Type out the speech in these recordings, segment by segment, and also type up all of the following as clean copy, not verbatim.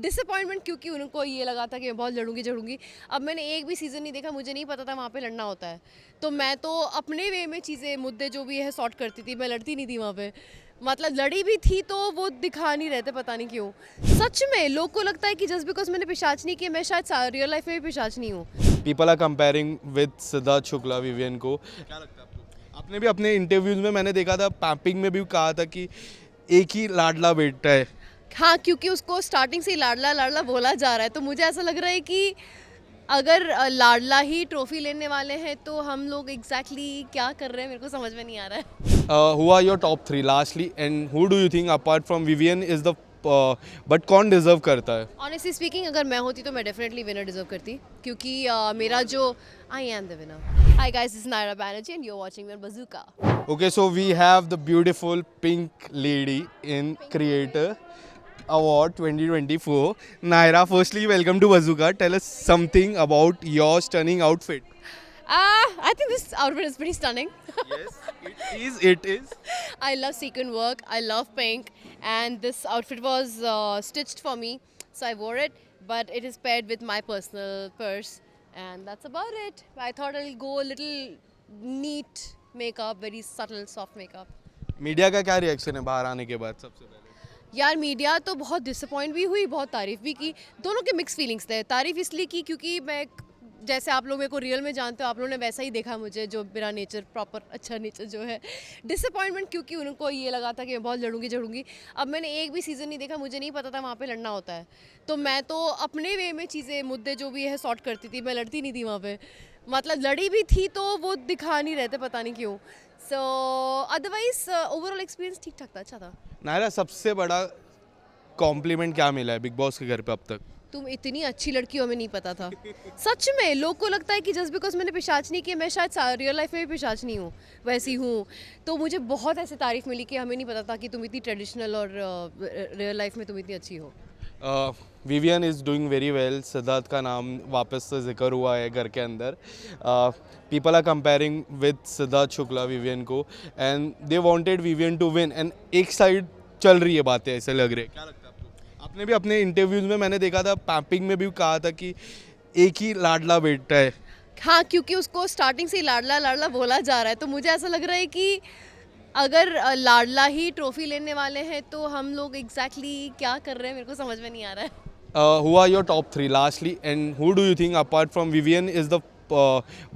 Disappointment क्योंकि उनको ये लगा था कि मैं बहुत लड़ूंगी। अब मैंने एक भी सीज़न नहीं देखा, मुझे नहीं पता था वहाँ पे लड़ना होता है। तो मैं तो अपने वे में चीज़ें मुद्दे जो भी है सॉर्ट करती थी, मैं लड़ती नहीं थी वहाँ पे। मतलब लड़ी भी थी तो वो दिखा नहीं रहते, पता नहीं क्यों। सच में लोग को लगता है कि जस्ट बिकॉज मैंने पिशाच नहीं किया मैं शायद रियल लाइफ में भी पिशाच नहीं हूँ। People are comparing with Siddharth Shukla Vivian को, क्या लगता है आपको? आपने भी अपने इंटरव्यूज में मैंने देखा था, पैपिंग में भी कहा था कि एक ही लाडला बेटा है। हाँ, क्योंकि उसको स्टार्टिंग से ही लाडला लाडला बोला जा रहा है, तो मुझे ऐसा लग रहा है कि अगर लाडला ही ट्रॉफी लेने वाले हैं तो हम लोग एग्जैक्टली क्या कर रहे हैं, मेरे को समझ में नहीं आ रहा है। Who are your top 3 lastly, and who do you think apart from Vivian is the but कौन डिजर्व करता है? ऑनेस्टली स्पीकिंग, अगर मैं होती तो मैं डेफिनेटली विनर डिजर्व करती, क्योंकि मेरा जो I am the winner. Hi guys, this is Naira Banerjee and you are watching Bazooka. Okay, so we have the beautiful pink lady in Creator Award 2024. Naira, firstly, welcome to Bazooka. Tell us something about your stunning outfit. I think this outfit is pretty stunning. Yes, it is. It is. I love sequin work, I love pink, and this outfit was stitched for me, so I wore it, but it is paired with my personal purse, and that's about it. I thought I'll go a little neat makeup, very subtle soft makeup. Media का क्या reaction है बाहर आने के बाद? सबसे पहले यार मीडिया तो बहुत डिसअपॉइंट भी हुई, बहुत तारीफ भी की, दोनों के मिक्स फीलिंग्स थे। तारीफ इसलिए की क्योंकि मैं, जैसे आप लोग मेरे को रियल में जानते हो, आप लोगों ने वैसा ही देखा मुझे, जो मेरा नेचर प्रॉपर अच्छा नेचर जो है। डिसअपॉइंटमेंट क्योंकि उनको ये लगा था कि मैं बहुत लड़ूंगी। अब मैंने एक भी सीज़न नहीं देखा, मुझे नहीं पता था वहाँ पे लड़ना होता है। तो मैं तो अपने वे में चीज़ें मुद्दे जो भी है सॉर्ट करती थी, मैं लड़ती नहीं थी वहाँ पे। मतलब लड़ी भी थी तो वो दिखा नहीं रहते, पता नहीं क्यों। सो अदरवाइज ओवरऑल एक्सपीरियंस ठीक ठाक था, अच्छा था। नायरा, सबसे बड़ा कॉम्प्लीमेंट क्या मिला है बिग बॉस के घर पे अब तक? तुम इतनी अच्छी लड़की हो, हमें नहीं पता था। सच में लोग को लगता है कि जस्ट बिकॉज मैंने पिशाच नहीं किया मैं शायद रियल लाइफ में भी पिशाच नहीं हूँ, वैसी हूँ। तो मुझे बहुत ऐसे तारीफ मिली कि हमें नहीं पता था कि तुम इतनी ट्रेडिशनल और रियल लाइफ में तुम इतनी अच्छी हो। Vivian is doing very well. Siddharth का नाम वापस से जिक्र हुआ है घर के अंदर। People are comparing with Siddharth Shukla Vivian को, and they wanted Vivian to win, एंड एक साइड चल रही है बातें, ऐसे लग रहे हैं। क्या लगता है आपको? आपने भी अपने इंटरव्यूज में मैंने देखा था, पैपिंग में भी कहा था कि एक ही लाडला बेटा है। हाँ, क्योंकि उसको स्टार्टिंग से ही लाडला लाडला बोला जा रहा है, तो मुझे ऐसा लग रहा है कि अगर लाडला ही ट्रॉफी लेने वाले हैं तो हम लोग एग्जैक्टली क्या कर रहे हैं, मेरे को समझ में नहीं आ रहा है। Who are your top 3 lastly, and who do you think apart from Vivian is the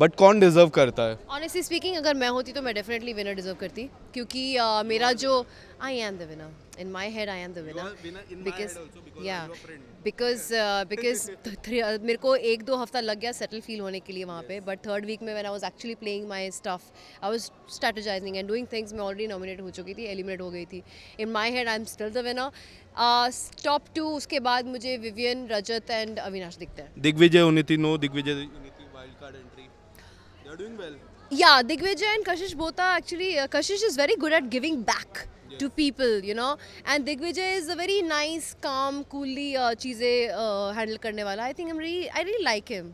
but कौन डिजर्व करता है? ऑनेस्टली स्पीकिंग, अगर मैं होती तो मैं डेफिनेटली विनर डिजर्व करती, क्योंकि मेरा जो I am the winner in my head, I am the winner, because या बिकॉज मेरे को 1-2 हफ्ता लग गया सेटल फील होने के लिए वहाँ पे, बट थर्ड वीक में when I was actually playing my stuff, I was strategising and doing things, मैं ऑलरेडी नॉमिनेट हो चुकी थी, एलिमिनेट हो गई थी। In my head I am still the winner. Top 2 उसके बाद मुझे विवियन, रजत एंड अविनाश दिखते हैं। दिग्विजय उन्नीति, नो दिग्विजय उन्नीति wild card entry, they are doing well. Yeah, Digvijay and Kashish both are actually, Kashish is very good at giving back to people, you know, and Digvijay is a very nice, calm, coolly चीज़ें handle करने वाला. I think I really like him.